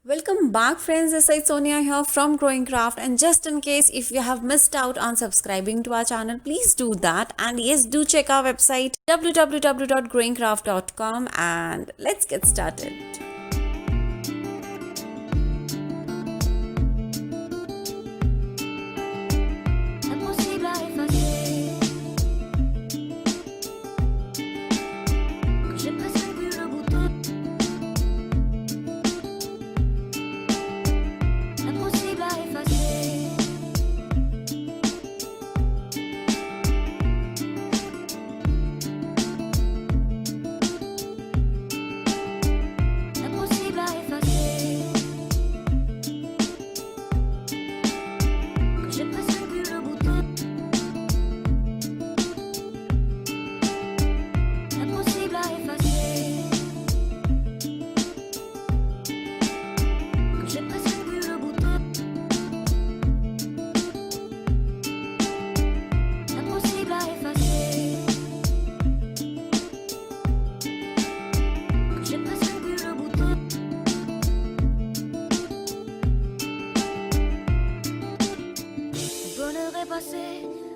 Welcome back friends, this is Sonia here from Growing Craft, and just in case if you have missed out on subscribing to our channel, please do that, and yes, do check our website www.growingcraft.com and let's get started.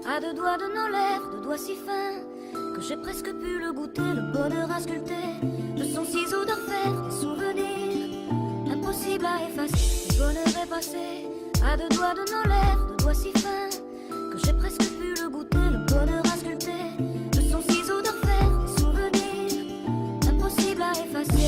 À deux doigts de nos lèvres, deux doigts si fins que j'ai presque pu le goûter. Le bonheur à sculpter de son ciseau d'orfèvre, des souvenirs impossibles à effacer. Le bonheur est passé à deux doigts de nos lèvres, deux doigts si fins que j'ai presque pu le goûter. Le bonheur à sculpter de son ciseau d'orfèvre, des souvenirs impossibles à effacer.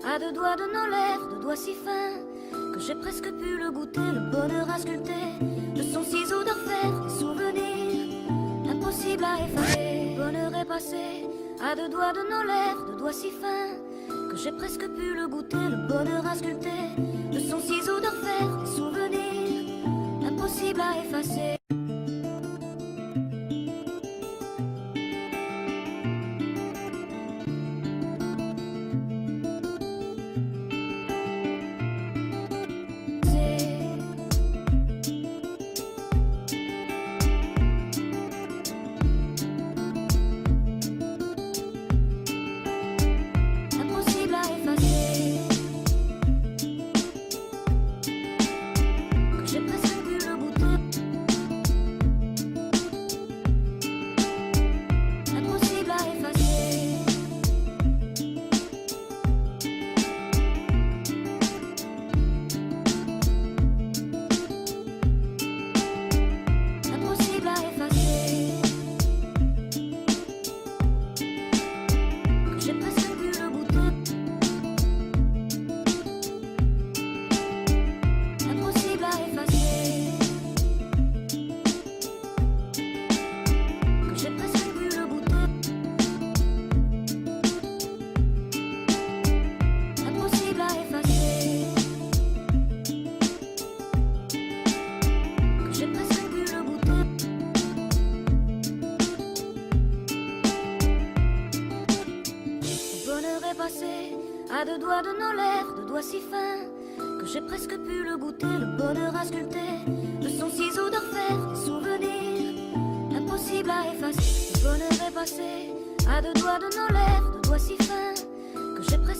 À deux doigts de nos lèvres, deux doigts si fins que j'ai presque pu le goûter. Le bonheur à sculpter de son ciseau d'orfèvre, des souvenirs impossibles à effacer. Le bonheur est passé à deux doigts de nos lèvres, deux doigts si fins que j'ai presque pu le goûter. Le bonheur à sculpter de son ciseau d'orfèvre, des souvenirs impossibles à effacer. À deux doigts de nos lèvres, deux doigts si fins que j'ai presque pu le goûter. Le bonheur à sculpter de son ciseau d'orfèvre, des souvenirs impossibles à effacer. Le bonheur est passé à deux doigts de nos lèvres, deux doigts si fins que j'ai presque